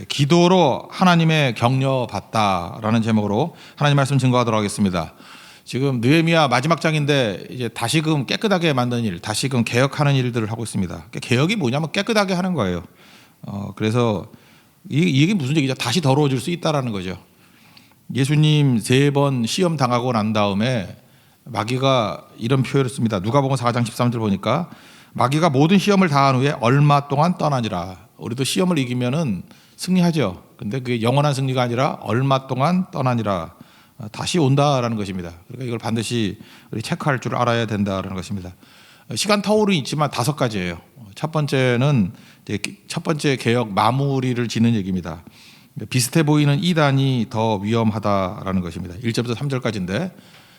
기도로 하나님의 격려 받다라는 제목으로 하나님 말씀 증거하도록 하겠습니다. 지금 느헤미야 마지막 장인데 이제 다시금 깨끗하게 만드는 일, 다시금 개혁하는 일들을 하고 있습니다. 개혁이 뭐냐면 깨끗하게 하는 거예요. 그래서 이게 무슨 얘기죠? 다시 더러워질 수 있다라는 거죠. 예수님 3번 시험 당하고 난 다음에 마귀가 이런 표현을 씁니다. 누가복음 4장 13절 보니까 마귀가 모든 시험을 다한 후에 얼마 동안 떠나니라. 우리도 시험을 이기면은 승리하죠. 근데 그게 영원한 승리가 아니라 얼마 동안 떠나니라. 다시 온다라는 것입니다. 그러니까 이걸 반드시 우리 체크할 줄 알아야 된다라는 것입니다. 시간 터울은 있지만 5가지예요. 첫 번째는 첫 번째 개혁 마무리를 짓는 얘기입니다. 비슷해 보이는 이단이 더 위험하다라는 것입니다. 1절부터 3절까지인데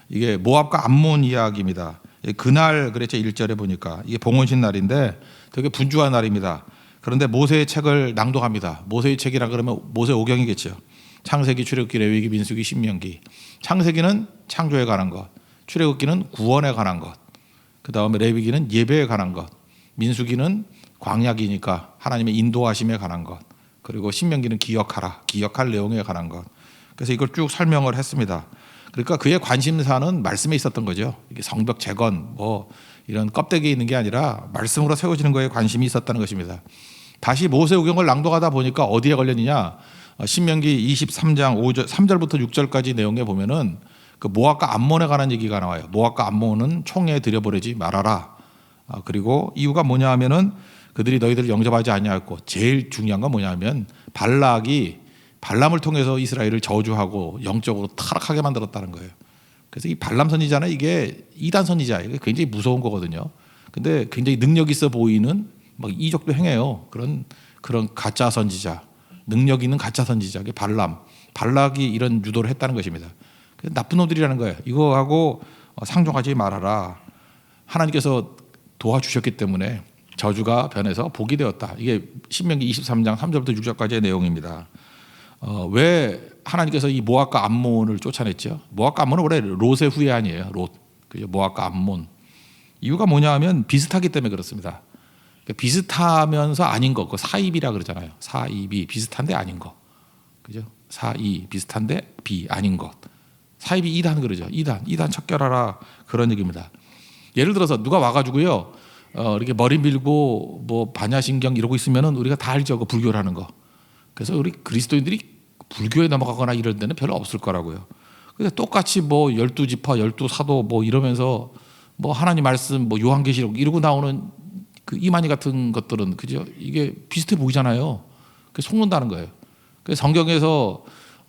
이게 모압과 암몬 이야기입니다. 그날 그랬죠. 1절에 보니까 이게 봉헌신 날인데 되게 분주한 날입니다. 그런데 모세의 책을 낭독합니다. 모세의 책이라 그러면 모세오경이겠죠. 창세기, 출애굽기, 레위기, 민수기, 신명기. 창세기는 창조에 관한 것, 출애굽기는 구원에 관한 것, 그 다음에 레위기는 예배에 관한 것, 민수기는 광야기니까 하나님의 인도하심에 관한 것, 그리고 신명기는 기억할 내용에 관한 것. 그래서 이걸 쭉 설명을 했습니다. 그러니까 그의 관심사는 말씀에 있었던 거죠. 이게 성벽 재건 뭐 이런 껍데기에 있는 게 아니라 말씀으로 세워지는 거에 관심이 있었다는 것입니다. 다시 모세오경을 낭독하다 보니까 어디에 걸렸느냐? 신명기 23장 3절부터 6절까지 내용에 보면은 그 모압과 암몬에 관한 얘기가 나와요. 모압과 암몬은 총에 들여보내지 말아라. 그리고 이유가 뭐냐 하면은 그들이 너희들을 영접하지 아니하였고, 제일 중요한 건 뭐냐면 발락이 발람을 통해서 이스라엘을 저주하고 영적으로 타락하게 만들었다는 거예요. 그래서 이 발람 선지자는 이게 이단 선지자, 이게 굉장히 무서운 거거든요. 근데 굉장히 능력 있어 보이는 막 이적도 행해요. 그런 가짜 선지자, 능력 있는 가짜 선지자, 이게 발락이 이런 유도를 했다는 것입니다. 나쁜 놈들이라는 거예요. 이거하고 상종하지 말아라. 하나님께서 도와주셨기 때문에 저주가 변해서 복이 되었다. 이게 신명기 23장 3절부터 6절까지의 내용입니다. 왜 하나님께서 이 모압과 암몬을 쫓아냈죠? 모압과 암몬은 원래 롯의 후예아니에요. 롯. 그죠? 모압과 암몬. 이유가 뭐냐 하면 비슷하기 때문에 그렇습니다. 비슷하면서 아닌 거, 그 사입이라 그러잖아요. 사입이 비슷한데 아닌 거. 그죠? 사이 비슷한데 비 아닌 것. 사입이 이단 그러죠. 이단 척결하라 그런 얘기입니다. 예를 들어서 누가 와가지고요, 이렇게 머리 밀고 뭐 반야신경 이러고 있으면은 우리가 다 알죠. 그 불교라는 거. 그래서 우리 그리스도인들이 불교에 넘어가거나 이럴 때는 별로 없을 거라고요. 근데 똑같이 뭐 12지파, 12사도 뭐 이러면서 뭐 하나님 말씀, 뭐 요한계시록 이러고 나오는 그 이만희 같은 것들은 그죠? 이게 비슷해 보이잖아요. 그래서 속는다는 거예요. 그래서 성경에서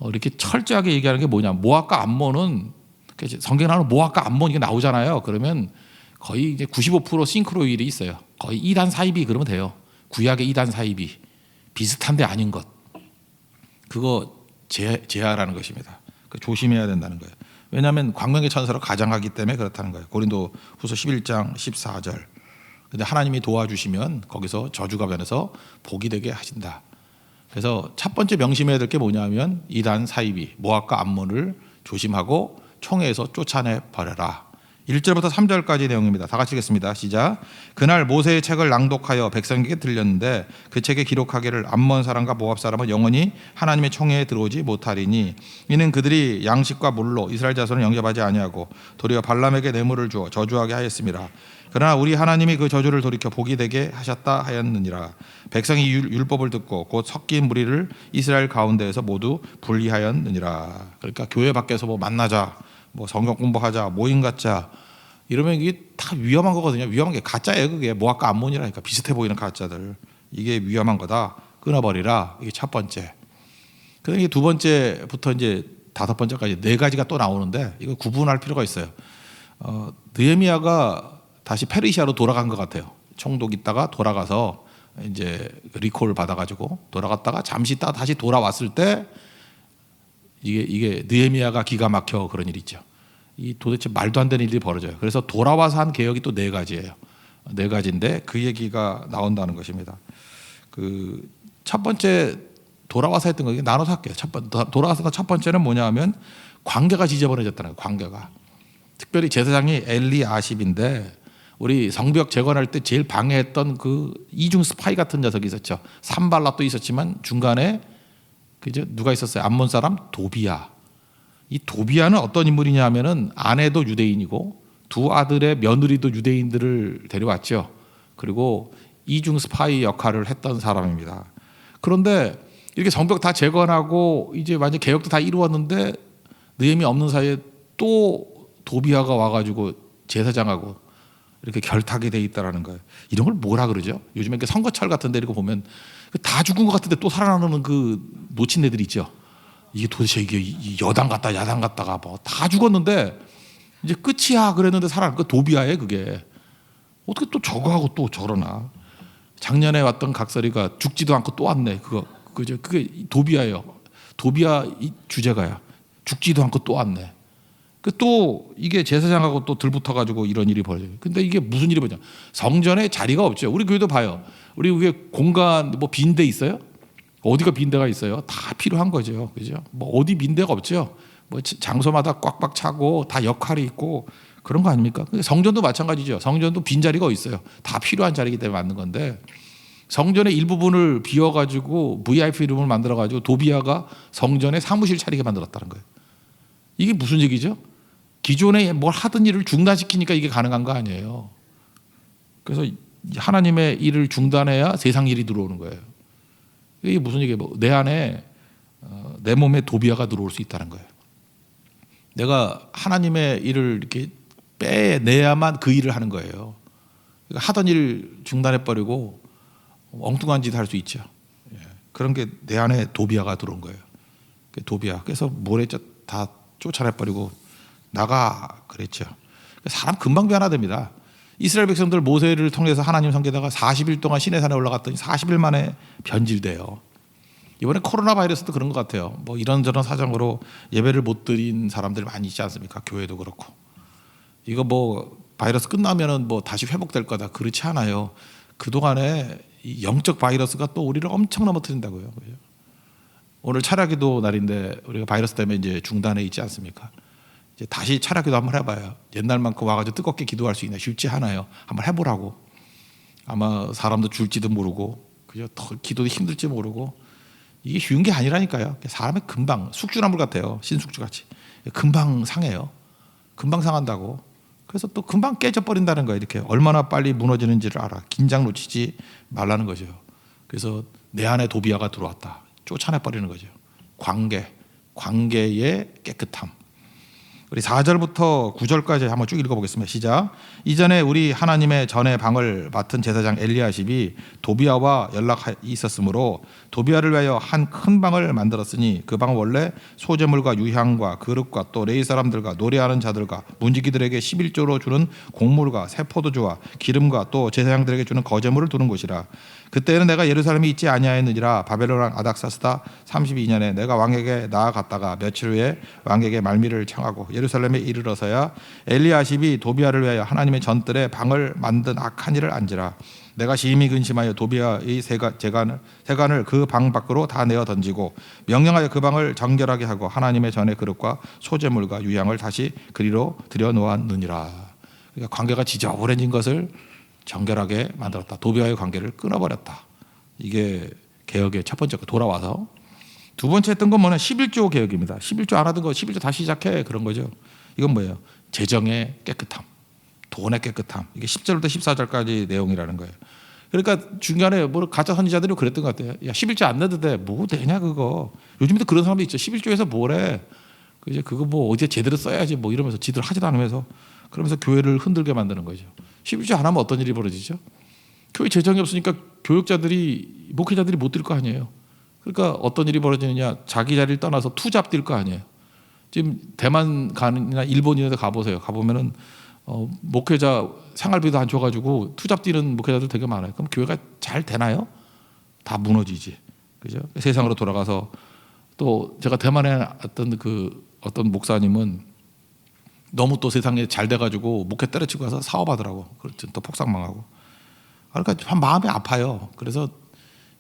이렇게 철저하게 얘기하는 게 뭐냐? 모압과 암몬은 성경에 나오는 모압과 암몬 이게 나오잖아요. 그러면 거의 이제 95% 싱크로율이 있어요. 거의 2단 사입이 그러면 돼요. 구약의 2단 사입이 비슷한데 아닌 것. 그거 제하라는 것입니다. 조심해야 된다는 거예요. 왜냐하면 광명의 천사로 가장하기 때문에 그렇다는 거예요. 고린도 후서 11장 14절. 근데 하나님이 도와주시면 거기서 저주가 변해서 복이 되게 하신다. 그래서 첫 번째 명심해야 될 게 뭐냐면 이단 사이비 모압과 암몬을 조심하고 총회에서 쫓아내 버려라. 1절부터 3절까지 내용입니다. 다 같이 읽겠습니다. 시작. 그날 모세의 책을 낭독하여 백성에게 들렸는데 그 책에 기록하기를 암몬 사람과 모압 사람은 영원히 하나님의 총회에 들어오지 못하리니 이는 그들이 양식과 물로 이스라엘 자손을 영접하지 아니하고 도리어 발람에게 뇌물을 주어 저주하게 하였습니다. 그러나 우리 하나님이 그 저주를 돌이켜 복이 되게 하셨다 하였느니라. 백성이 율법을 듣고 곧 섞인 무리를 이스라엘 가운데에서 모두 분리하였느니라. 그러니까 교회 밖에서 뭐 만나자, 뭐 성경 공부하자, 모임 갖자 이러면 이게 다 위험한 거거든요. 위험한 게 가짜예요. 그게 모압과 암몬이라니까 비슷해 보이는 가짜들. 이게 위험한 거다. 끊어버리라. 이게 첫 번째. 그다음에 두 번째부터 이제 5번째까지 4가지가 또 나오는데 이거 구분할 필요가 있어요. 느헤미야가 다시 페르시아로 돌아간 것 같아요. 총독 있다가 돌아가서 이제 리콜 받아가지고 돌아갔다가 잠시 있다가 다시 돌아왔을 때 이게 느헤미야가 기가 막혀 그런 일이 있죠. 이 도대체 말도 안 되는 일이 벌어져요. 그래서 돌아와서 한 개혁이 또 4가지예요. 4가지인데 그 얘기가 나온다는 것입니다. 그 첫 번째 돌아와서 했던 거 나눠서 할게요. 돌아와서 첫 번째는 뭐냐하면 관계가 지저분해졌다는 거예요. 관계가. 특별히 제사장이 엘리아십인데 우리 성벽 재건할 때 제일 방해했던 그 이중 스파이 같은 녀석이 있었죠. 산발랏도 있었지만 중간에 그죠? 누가 있었어요? 암몬 사람 도비야. 이 도비야는 어떤 인물이냐 하면은 아내도 유대인이고 두 아들의 며느리도 유대인들을 데려왔죠. 그리고 이중 스파이 역할을 했던 사람입니다. 그런데 이렇게 성벽 다 재건하고 이제 완전 개혁도 다 이루었는데 느헤미 없는 사이에 또 도비야가 와가지고 제사장하고 이렇게 결탁이 돼 있다라는 거예요. 이런 걸 뭐라 그러죠? 요즘에 선거철 같은 데 이렇게 보면 다 죽은 것 같은데 또 살아나는 그 놓친 애들 있죠. 이게 도대체 이게 여당 같다 야당 같다가 뭐 다 죽었는데 이제 끝이야 그랬는데 살아난 그 도비야에 그게 어떻게 또 저거하고 또 저러나. 작년에 왔던 각설이가 죽지도 않고 또 왔네. 그죠? 그게 도비야예요. 도비야 주제가야. 죽지도 않고 또 왔네. 또 이게 제사장하고 또 들붙어가지고 이런 일이 벌어져요. 근데 이게 무슨 일이 벌어져? 성전에 자리가 없죠. 우리 교회도 봐요. 우리 교회 공간 뭐 빈 데 있어요? 어디가 빈 데가 있어요? 다 필요한 거죠. 그죠? 뭐 어디 빈 데가 없죠. 뭐 장소마다 꽉꽉 차고 다 역할이 있고 그런 거 아닙니까? 성전도 마찬가지죠. 성전도 빈 자리가 있어요. 다 필요한 자리이기 때문에 만든 건데 성전의 일부분을 비워가지고 VIP 룸을 만들어가지고 도비야가 성전에 사무실 차리게 만들었다는 거예요. 이게 무슨 얘기죠? 기존에 뭘 하던 일을 중단시키니까 이게 가능한 거 아니에요. 그래서 하나님의 일을 중단해야 세상 일이 들어오는 거예요. 이게 무슨 얘기예요? 내 안에 내 몸에 도비야가 들어올 수 있다는 거예요. 내가 하나님의 일을 이렇게 빼내야만 그 일을 하는 거예요. 그러니까 하던 일 중단해버리고 엉뚱한 짓 할 수 있죠. 그런 게 내 안에 도비야가 들어온 거예요. 도비야. 그래서 뭘 했죠? 다 쫓아내버리고 나가 그랬죠. 사람 금방 변화됩니다. 이스라엘 백성들 모세를 통해서 하나님 섬기다가 40일 동안 시내산에 올라갔더니 40일 만에 변질돼요. 이번에 코로나 바이러스도 그런 것 같아요. 뭐 이런저런 사정으로 예배를 못 드린 사람들이 많이 있지 않습니까? 교회도 그렇고. 이거 뭐 바이러스 끝나면은 뭐 다시 회복될 거다. 그렇지 않아요. 그동안에 이 영적 바이러스가 또 우리를 엄청 넘어뜨린다고요. 오늘 철야기도 날인데 우리가 바이러스 때문에 이제 중단해 있지 않습니까? 이제 다시 철야기도 한번 해봐요. 옛날만큼 와가지고 뜨겁게 기도할 수 있나 쉽지 않아요. 한번 해보라고. 아마 사람도 줄지도 모르고, 그죠? 더 기도도 힘들지 모르고 이게 쉬운 게 아니라니까요. 사람이 금방 숙주나물 같아요. 신숙주 같이 금방 상해요. 금방 상한다고. 그래서 또 금방 깨져버린다는 거예요. 이렇게 얼마나 빨리 무너지는지를 알아. 긴장 놓치지 말라는 거죠. 그래서 내 안에 도비야가 들어왔다. 쫓아내버리는 거죠. 관계의 깨끗함. 우리 4절부터 9절까지 한번 쭉 읽어보겠습니다. 시작. 이전에 우리 하나님의 전의 방을 맡은 제사장 엘리야십이 도비야와 연락이 있었으므로 도비야를 위하여 한 큰 방을 만들었으니 그 방은 원래 소재물과 유향과 그릇과 또 레위 사람들과 노래하는 자들과 문지기들에게 11조로 주는 곡물과 새 포도주와 기름과 또 제사장들에게 주는 거제물을 두는 곳이라. 그때는 내가 예루살렘에 있지 아니하였느니라. 바벨론 왕 아닥사스다 32년에 내가 왕에게 나아갔다가 며칠 후에 왕에게 말미를 청하고 예루살렘에 이르러서야 엘리야십이 도비야를 위하여 하나님의 전뜰에 방을 만든 악한 일을 안지라. 내가 심히 근심하여 도비야의 세간을 그 방 밖으로 다 내어 던지고 명령하여 그 방을 정결하게 하고 하나님의 전의 그릇과 소재물과 유향을 다시 그리로 들여 놓았느니라. 그러니까 관계가 지저분해진 것을 정결하게 만들었다. 도비와의 관계를 끊어버렸다. 이게 개혁의 첫 번째 거. 돌아와서 두 번째 했던 건 뭐냐? 11조 개혁입니다. 11조 안 하던 거 11조 다시 시작해. 그런 거죠. 이건 뭐예요? 재정의 깨끗함, 돈의 깨끗함. 이게 10절부터 14절까지 내용이라는 거예요. 그러니까 중간에 뭐 가짜 선지자들이 그랬던 것 같아요. 야 11조 안 내도 돼. 뭐 되냐 그거. 요즘에도 그런 사람도 있죠. 11조에서 뭐래. 그거 뭐 어디에 제대로 써야지 뭐 이러면서 지들 하지도 않으면서 그러면서 교회를 흔들게 만드는 거죠. 11조 안 하면 어떤 일이 벌어지죠? 교회 재정이 없으니까 교육자들이 목회자들이 못 뛸 거 아니에요. 그러니까 어떤 일이 벌어지느냐? 자기 자리를 떠나서 투잡 뛸 거 아니에요. 지금 대만 가나 일본이나 가보세요. 가보면은 목회자 생활비도 안 줘가지고 투잡 뛰는 목회자들 되게 많아요. 그럼 교회가 잘 되나요? 다 무너지지. 그죠? 세상으로 돌아가서 또 제가 대만에 어떤 목사님은 너무 또 세상에 잘 돼가지고 목회 때려치고 가서 사업하더라고. 그렇죠. 또 폭삭망하고. 그러니까 참 마음이 아파요. 그래서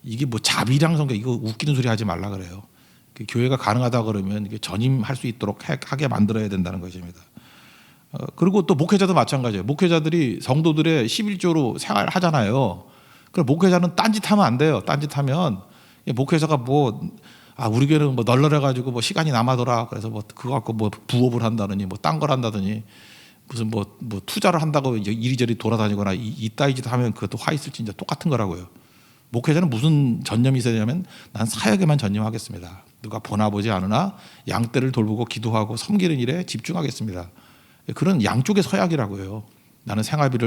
이게 뭐 자비랑 성경 이거 웃기는 소리 하지 말라 그래요. 교회가 가능하다 그러면 이게 전임할 수 있도록 하게 만들어야 된다는 것입니다. 그리고 또 목회자도 마찬가지예요. 목회자들이 성도들의 11조로 생활하잖아요. 그럼 목회자는 딴짓하면 안 돼요. 딴짓하면 목회자가 우리 교회는 뭐 널널해가지고 뭐 시간이 남아더라. 그래서 뭐 그거 갖고 뭐 부업을 한다더니 뭐 딴 걸 한다더니 무슨 뭐 투자를 한다고 이리저리 돌아다니거나 이따위 짓 하면 그것도 화 있을지 이제 똑같은 거라고요. 목회자는 무슨 전념이 있어야 되냐면 난 사역에만 전념하겠습니다. 누가 보나 보지 않으나 양떼를 돌보고 기도하고 섬기는 일에 집중하겠습니다. 그런 양쪽의 서약이라고요. 나는 생활비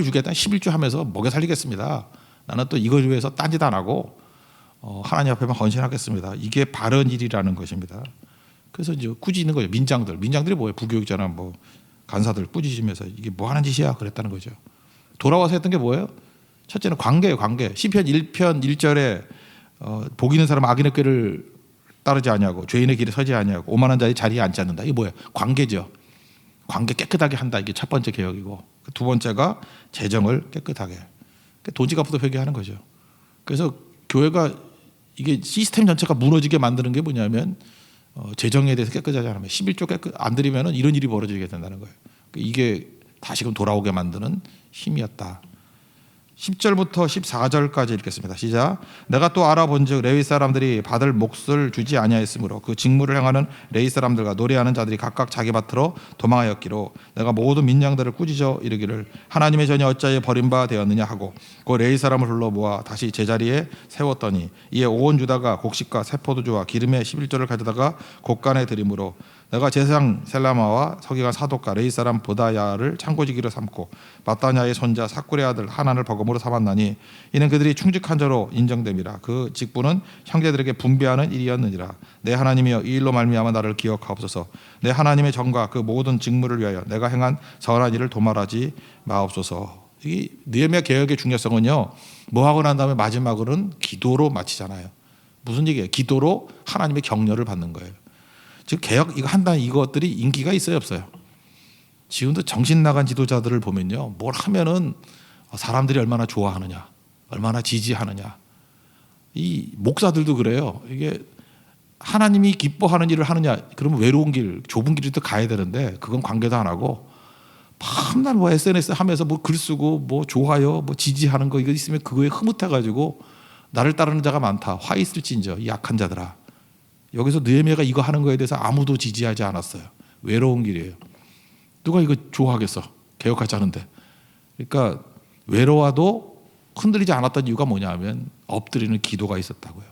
주겠다 11조 하면서 먹여 살리겠습니다. 나는 또 이걸 위해서 딴짓 안 하고 하나님 앞에만 헌신하겠습니다. 이게 바른 일이라는 것입니다. 그래서 이제 꾸짖는 거예요. 민장들이 뭐예요? 부교육자나 뭐 간사들 꾸짖으면서 이게 뭐 하는 짓이야 그랬다는 거죠. 돌아와서 했던 게 뭐예요? 첫째는 관계예요. 관계. 시편 1편 1절에 복 있는 사람 악인의 꾀를 따르지 아니하고 죄인의 길에 서지 아니하고 오만한 자의 자리에 앉지 않는다. 이게 뭐예요? 관계죠. 관계 깨끗하게 한다. 이게 첫 번째 개혁이고, 두 번째가 재정을 깨끗하게. 돈지갑부터 회개하는 거죠. 그래서 교회가 이게 시스템 전체가 무너지게 만드는 게 뭐냐면 재정에 대해서 깨끗하지 않으면 11조 깨끗 안 드리면 이런 일이 벌어지게 된다는 거예요. 이게 다시금 돌아오게 만드는 힘이었다. 10절부터 14절까지 읽겠습니다. 시작. 내가 또 알아본즉 레위 사람들이 받을 몫을 주지 아니하였으므로 그 직무를 행하는 레위 사람들과 노래하는 자들이 각각 자기 밭으로 도망하였기로 내가 모든 민장들을 꾸짖어 이르기를 하나님의 전이 어찌하여 버림바 되었느냐 하고 그 레위 사람을 불러 모아 다시 제자리에 세웠더니 이에 온 유다가 곡식과 새 포도주와 기름의 11조를 가져다가 곳간에 드림으로 내가 제사장 셀라마와 서기관 사독과 레위 사람 보다야를 창고지기로 삼고 마따냐의 손자 사꿀의 아들 하난을 버금으로 삼았나니 이는 그들이 충직한 자로 인정됨이라. 그 직분은 형제들에게 분배하는 일이었느니라. 내 하나님이여 이 일로 말미암아 나를 기억하옵소서. 내 하나님의 정과 그 모든 직무를 위하여 내가 행한 선한 일을 도말하지 마옵소서. 이 느헤미야 개혁의 중요성은요, 뭐 하고 난 다음에 마지막으로는 기도로 마치잖아요. 무슨 얘기예요? 기도로 하나님의 격려를 받는 거예요. 즉 개혁 이거 한다는 이것들이 인기가 있어요, 없어요? 지금도 정신 나간 지도자들을 보면요, 뭘 하면은 사람들이 얼마나 좋아하느냐, 얼마나 지지하느냐. 이 목사들도 그래요. 이게 하나님이 기뻐하는 일을 하느냐, 그러면 외로운 길, 좁은 길을 또 가야 되는데 그건 관계도 안 하고 밤낮 뭐 SNS 하면서 뭐 글 쓰고 뭐 좋아요, 뭐 지지하는 거 이거 있으면 그거에 흐뭇해가지고 나를 따르는 자가 많다. 화 있을진저 이 약한 자들아. 여기서 느헤미야가 이거 하는 거에 대해서 아무도 지지하지 않았어요. 외로운 길이에요. 누가 이거 좋아하겠어? 개혁하지 않은데. 그러니까 외로워도 흔들리지 않았던 이유가 뭐냐면 엎드리는 기도가 있었다고요.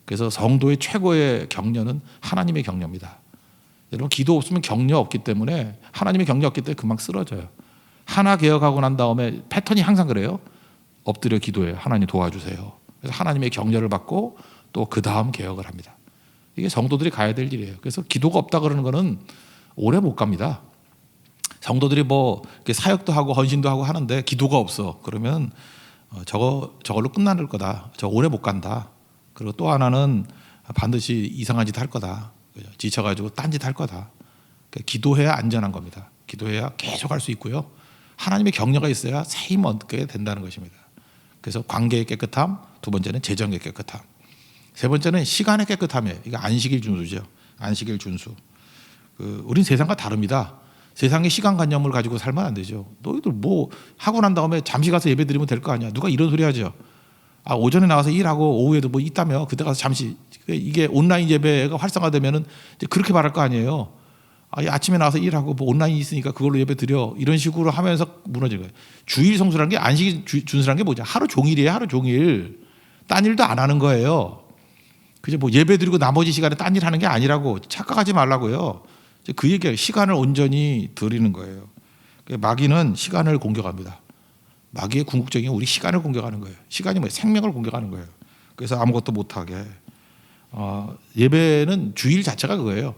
그래서 성도의 최고의 격려는 하나님의 격려입니다. 여러분 기도 없으면 격려 없기 때문에 하나님의 격려 없기 때문에 금방 쓰러져요. 하나 개혁하고 난 다음에 패턴이 항상 그래요. 엎드려 기도해요. 하나님 도와주세요. 그래서 하나님의 격려를 받고 또 그 다음 개혁을 합니다. 이게 성도들이 가야 될 일이에요. 그래서 기도가 없다 그러는 거는 오래 못 갑니다. 성도들이 뭐 사역도 하고 헌신도 하고 하는데 기도가 없어. 그러면 저걸로 끝나는 거다. 저 오래 못 간다. 그리고 또 하나는 반드시 이상한 짓 할 거다. 지쳐가지고 딴짓 할 거다. 그러니까 기도해야 안전한 겁니다. 기도해야 계속 할 수 있고요. 하나님의 격려가 있어야 새 힘 얻게 된다는 것입니다. 그래서 관계의 깨끗함, 두 번째는 재정의 깨끗함, 세 번째는 시간의 깨끗함이에요. 이거 안식일 준수죠. 안식일 준수. 우린 세상과 다릅니다. 세상의 시간관념을 가지고 살면 안 되죠. 너희들 뭐 하고 난 다음에 잠시 가서 예배 드리면 될 거 아니야. 누가 이런 소리 하죠. 오전에 나가서 일하고 오후에도 뭐 있다며 그때 가서 잠시. 이게 온라인 예배가 활성화되면은 그렇게 말할 거 아니에요. 아침에 나와서 일하고 뭐 온라인 있으니까 그걸로 예배 드려. 이런 식으로 하면서 무너지는 거예요. 주일 성수라는 게 안식일 준수라는 게 뭐냐. 하루 종일이에요. 하루 종일. 딴 일도 안 하는 거예요. 그저 뭐 예배 드리고 나머지 시간에 딴 일 하는 게 아니라고 착각하지 말라고요. 그 얘기예요. 시간을 온전히 드리는 거예요. 마귀는 시간을 공격합니다. 마귀의 궁극적인 우리 시간을 공격하는 거예요. 시간이 뭐예요? 생명을 공격하는 거예요. 그래서 아무것도 못하게. 예배는 주일 자체가 그거예요.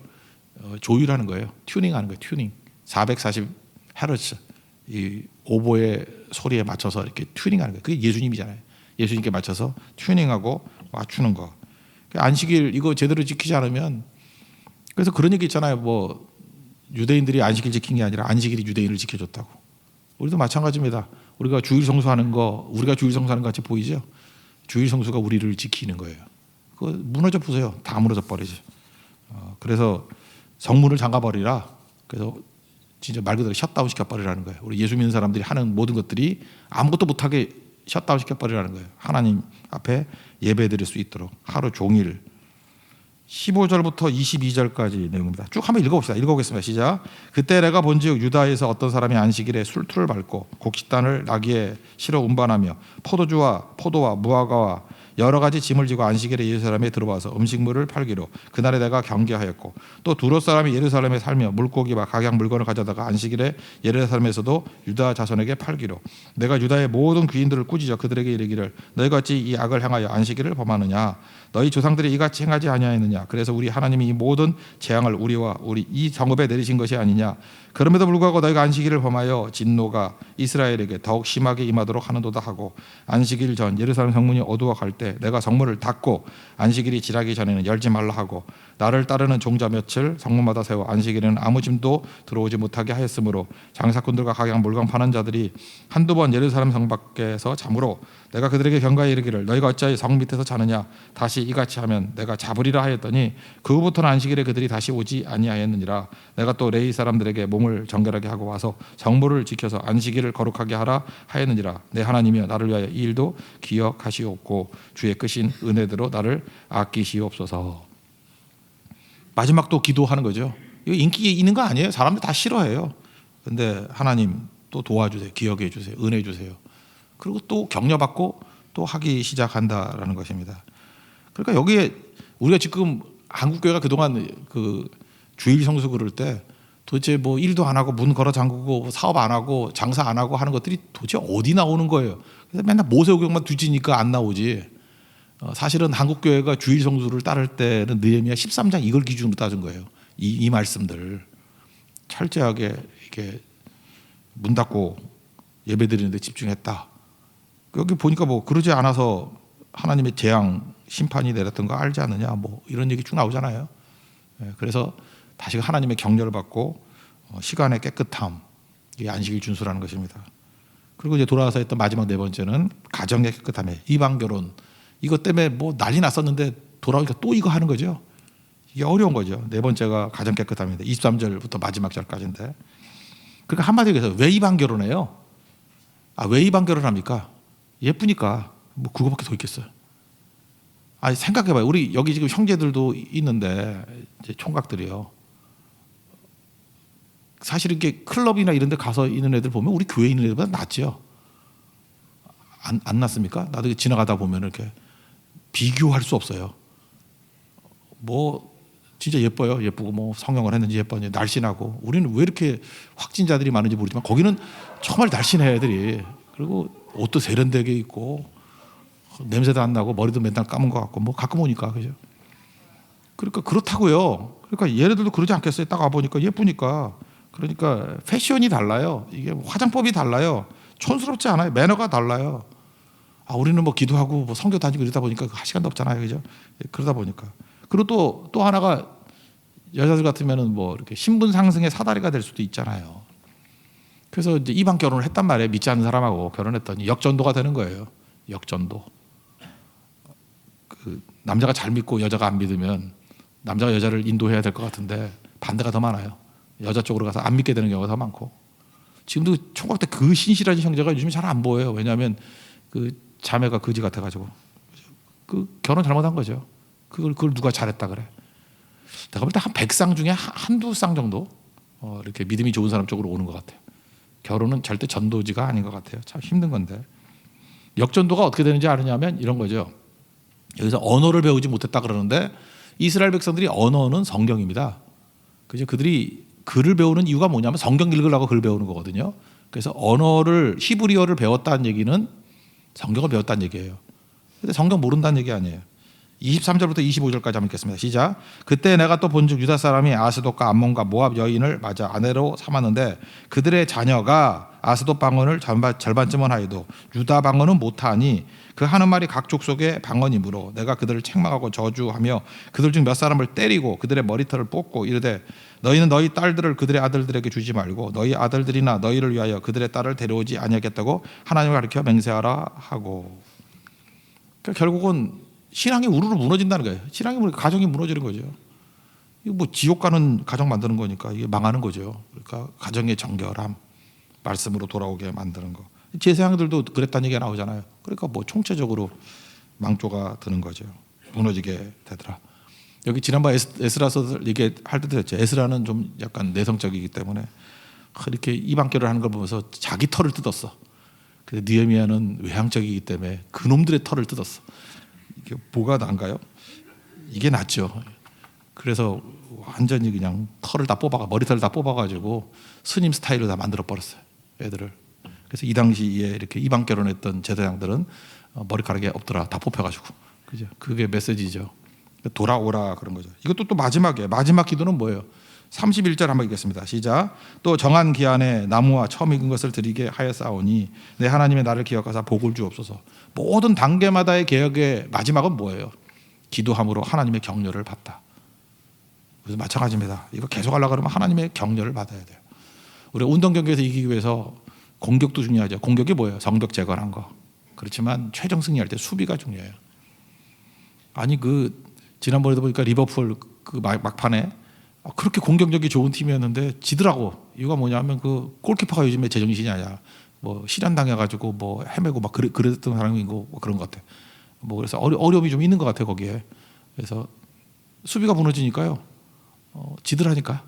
조율하는 거예요. 튜닝하는 거예요. 튜닝. 440Hz 이 오보의 소리에 맞춰서 이렇게 튜닝하는 거예요. 그게 예수님이잖아요. 예수님께 맞춰서 튜닝하고 맞추는 거. 안식일 이거 제대로 지키지 않으면, 그래서 그런 얘기 있잖아요. 뭐 유대인들이 안식일 지킨 게 아니라 안식일이 유대인을 지켜줬다고. 우리도 마찬가지입니다. 우리가 주일 성수하는 거, 우리가 주일 성수하는 것 같이 보이죠? 주일 성수가 우리를 지키는 거예요. 그거 무너져 보세요. 다 무너져 버리죠. 그래서 성문을 잠가 버리라. 그래서 진짜 말 그대로 셧다운 시켜버리라는 거예요. 우리 예수 믿는 사람들이 하는 모든 것들이 아무것도 못하게 셧다운 시켜버리라는 거예요. 하나님 앞에 예배드릴 수 있도록 하루 종일. 15절부터 22절까지 내용입니다. 쭉 한번 읽어봅시다. 읽어보겠습니다. 시작. 그때 내가 본즉 유다에서 어떤 사람이 안식일에 술틀을 밟고 곡식단을 나귀에 실어 운반하며 포도주와 포도와 무화과와 여러 가지 짐을 지고 안식일에 예루살렘에 들어와서 음식물을 팔기로 그날에 내가 경계하였고 또 두롯 사람이 예루살렘에 살며 물고기와 각양 물건을 가져다가 안식일에 예루살렘에서도 유다 자손에게 팔기로 내가 유다의 모든 귀인들을 꾸짖어 그들에게 이르기를 너희가 어찌 이 악을 행하여 안식일을 범하느냐 너희 조상들이 이같이 행하지 아니하였느냐 그래서 우리 하나님이 이 모든 재앙을 우리와 우리 이 성읍에 내리신 것이 아니냐 그럼에도 불구하고 너희가 안식일을 범하여 진노가 이스라엘에게 더욱 심하게 임하도록 하는도다 하고 안식일 전 예루살렘 성문이 어두워 갈 때 내가 성문을 닫고 안식일이 지나기 전에는 열지 말라 하고 나를 따르는 종자 며칠 성문마다 세워 안식일에는 아무 짐도 들어오지 못하게 하였으므로 장사꾼들과 각양 물건 파는 자들이 한두 번 예루살렘 성 밖에서 잠으로 내가 그들에게 경가에 이르기를 너희가 어찌하여 성 밑에서 자느냐 다시 이같이 하면 내가 잡으리라 하였더니 그 후부터는 안식일에 그들이 다시 오지 아니하였느니라 내가 또 레위 사람들에게 몸을 정결하게 하고 와서 성물을 지켜서 안식일을 거룩하게 하라 하였느니라 내 하나님이여 나를 위하여 이 일도 기억하시옵고 주의 크신 은혜대로 나를 아끼시옵소서. 마지막 또 기도하는 거죠. 이거 인기 있는 거 아니에요. 사람들 다 싫어해요. 근데 하나님 또 도와주세요. 기억해 주세요. 은혜 주세요. 그리고 또 격려받고 또 하기 시작한다라는 것입니다. 그러니까 여기에 우리가 지금 한국교회가 그동안 그 주일 성수 그럴 때 도대체 뭐 일도 안 하고 문 걸어 잠그고 사업 안 하고 장사 안 하고 하는 것들이 도대체 어디 나오는 거예요. 그래서 맨날 모세오경만 뒤지니까 안 나오지. 사실은 한국교회가 주일 성수를 따를 때는 느헤미야 13장 이걸 기준으로 따진 거예요. 이 말씀들 철저하게 이렇게 문 닫고 예배드리는데 집중했다. 여기 보니까 뭐 그러지 않아서 하나님의 재앙 심판이 내렸던 거 알지 않느냐 뭐 이런 얘기 쭉 나오잖아요. 그래서 다시 하나님의 격려를 받고 시간의 깨끗함 이게 안식일 준수라는 것입니다. 그리고 이제 돌아와서 했던 마지막 네 번째는 가정의 깨끗함에 이방 결혼 이것 때문에 뭐 난리 났었는데 돌아오니까 또 이거 하는 거죠. 이게 어려운 거죠. 네 번째가 가정 깨끗함인데 23절부터 마지막 절까지인데 그러니까 한마디로 해서 왜 이방 결혼해요? 왜 이방 결혼합니까? 예쁘니까 뭐 그거밖에 더 있겠어요. 생각해봐요. 우리 여기 지금 형제들도 있는데 이제 총각들이요. 사실 이렇게 클럽이나 이런 데 가서 있는 애들 보면 우리 교회에 있는 애들보다 낫죠. 안 낫습니까? 나도 지나가다 보면 이렇게 비교할 수 없어요. 뭐 진짜 예뻐요. 예쁘고 뭐 성형을 했는지 예뻐요. 날씬하고 우리는 왜 이렇게 확진자들이 많은지 모르지만 거기는 정말 날씬해 애들이. 그리고 옷도 세련되게 입고 냄새도 안 나고 머리도 맨날 감은 것 같고 뭐 가끔 오니까 그죠. 그러니까 그렇다고요. 그러니까 얘네들도 그러지 않겠어요. 딱 와보니까 예쁘니까. 그러니까 패션이 달라요. 이게 화장법이 달라요. 촌스럽지 않아요. 매너가 달라요. 우리는 뭐 기도하고 뭐 성교 다니고 이러다 보니까 할 시간도 없잖아요. 그죠? 그러다 보니까. 그리고 또 하나가 여자들 같으면은 뭐 이렇게 신분 상승의 사다리가 될 수도 있잖아요. 그래서 이제 이방 결혼을 했단 말이에요. 믿지 않는 사람하고 결혼했더니 역전도가 되는 거예요. 역전도. 그 남자가 잘 믿고 여자가 안 믿으면 남자가 여자를 인도해야 될 것 같은데 반대가 더 많아요. 여자 쪽으로 가서 안 믿게 되는 경우가 더 많고. 지금도 총각 때 그 신실한 형제가 요즘에 잘 안 보여요. 왜냐하면 그 자매가 거지 같아가지고 그 결혼 잘못한 거죠. 그걸 누가 잘했다 그래. 내가 볼 때 한 100쌍 중에 한두 쌍 정도 이렇게 믿음이 좋은 사람 쪽으로 오는 것 같아요. 결혼은 절대 전도지가 아닌 것 같아요. 참 힘든 건데. 역전도가 어떻게 되는지 아느냐면 이런 거죠. 여기서 언어를 배우지 못했다 그러는데 이스라엘 백성들이 언어는 성경입니다. 그죠? 그들이 글을 배우는 이유가 뭐냐면 성경 읽으려고 글 배우는 거거든요. 그래서 언어를 히브리어를 배웠다는 얘기는 성경을 배웠다는 얘기예요. 근데 성경 모른다는 얘기 아니에요. 23절부터 25절까지 한번 읽겠습니다. 시작. 그때 내가 또 본즉 유다 사람이 아스돗과 암몬과 모압 여인을 맞아 아내로 삼았는데 그들의 자녀가 아스돗 방언을 절반쯤은 하여도 유다 방언은 못하니 그 하는 말이 각 족속의 방언이므로 내가 그들을 책망하고 저주하며 그들 중 몇 사람을 때리고 그들의 머리털을 뽑고 이르되 너희는 너희 딸들을 그들의 아들들에게 주지 말고 너희 아들들이나 너희를 위하여 그들의 딸을 데려오지 아니하겠다고 하나님을 가리켜 맹세하라 하고. 그러니까 결국은 신앙이 우르르 무너진다는 거예요. 신앙이 가정이 무너지는 거죠. 이거 뭐 지옥 가는 가정 만드는 거니까 이게 망하는 거죠. 그러니까 가정의 정결함, 말씀으로 돌아오게 만드는 거. 제사장들도 그랬다는 얘기가 나오잖아요. 그러니까 뭐 총체적으로 망조가 드는 거죠. 무너지게 되더라. 여기 지난번 에스라서 얘기할 때도 했죠. 에스라는 좀 약간 내성적이기 때문에 이렇게 이방결을 하는 걸 보면서 자기 털을 뜯었어. 근데 느헤미야는 외향적이기 때문에 그놈들의 털을 뜯었어. 이게 뭐가 나은가요? 이게 낫죠. 그래서 완전히 그냥 털을 다 뽑아가 머리털을 다 뽑아가지고 스님 스타일로 다 만들어 버렸어요. 애들을. 그래서 이 당시에 이렇게 이방 결혼했던 제사장들은 머리카락에 없더라 다 뽑혀가지고, 그죠? 그게 메시지죠. 돌아오라 그런 거죠. 이것도 또 마지막이에요. 마지막 기도는 뭐예요? 31절 한번 읽겠습니다. 시작. 또 정한 기한에 나무와 처음 익은 것을 드리게 하였사오니 내 하나님의 나를 기억하사 복을 주옵소서. 모든 단계마다의 개혁의 마지막은 뭐예요? 기도함으로 하나님의 격려를 받다. 그래서 마찬가지입니다. 이거 계속 하려고 그러면 하나님의 격려를 받아야 돼요. 우리가 운동 경기에서 이기기 위해서 공격도 중요하죠. 공격이 뭐예요? 성벽 제거한 거. 그렇지만 최종 승리할 때 수비가 중요해요. 아니 지난번에도 보니까 리버풀 막판에 그렇게 공격력이 좋은 팀이었는데 지더라고. 이유가 뭐냐면 골키퍼가 요즘에 제정신이 아니야. 뭐 실현당해가지고 뭐 헤매고 막 그랬던 사람이고 뭐 그런 것 같아. 뭐 그래서 어려움이 좀 있는 것 같아 거기에. 그래서 수비가 무너지니까요. 지더라니까.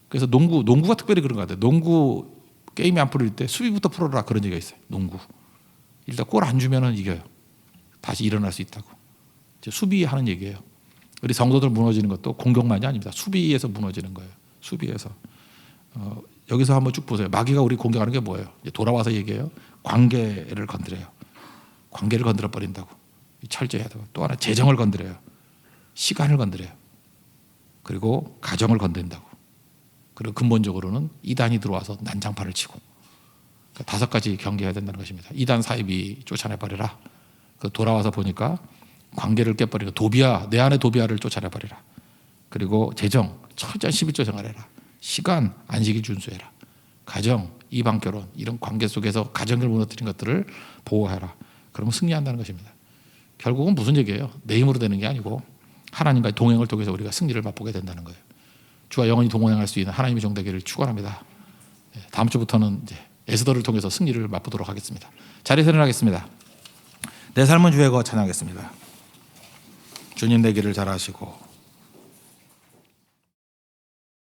그래서 농구가 특별히 그런 것 같아요. 농구 게임이 안 풀릴 때 수비부터 풀어라 그런 얘기가 있어요. 농구. 일단 골 안 주면은 이겨요. 다시 일어날 수 있다고. 수비하는 얘기예요. 우리 성도들 무너지는 것도 공격만이 아닙니다. 수비에서 무너지는 거예요. 수비에서. 여기서 한번 쭉 보세요. 마귀가 우리 공격하는 게 뭐예요? 돌아와서 얘기해요. 관계를 건드려요. 관계를 건드려 버린다고. 철저해야 되고. 또 하나 재정을 건드려요. 시간을 건드려요. 그리고 가정을 건든다고. 그리고 근본적으로는 이단이 들어와서 난장판을 치고. 그러니까 5가지 경계해야 된다는 것입니다. 이단 사이비 쫓아내버리라. 돌아와서 보니까 관계를 깨버리고 내 안에 도비아를 쫓아내버리라. 그리고 재정, 철저한 11조 생활해라. 시간, 안식일 준수해라. 가정, 이방 결혼 이런 관계 속에서 가정을 무너뜨린 것들을 보호해라. 그러면 승리한다는 것입니다. 결국은 무슨 얘기예요? 내 힘으로 되는 게 아니고 하나님과의 동행을 통해서 우리가 승리를 맛보게 된다는 거예요. 주와 영원히 동행할 수 있는 하나님의 종 되기를 축원합니다. 다음 주부터는 이제 에스더를 통해서 승리를 맛보도록 하겠습니다. 자리에서 일어나겠습니다. 내 삶은 주의 것 찬양하겠습니다. 주님 되기를 잘하시고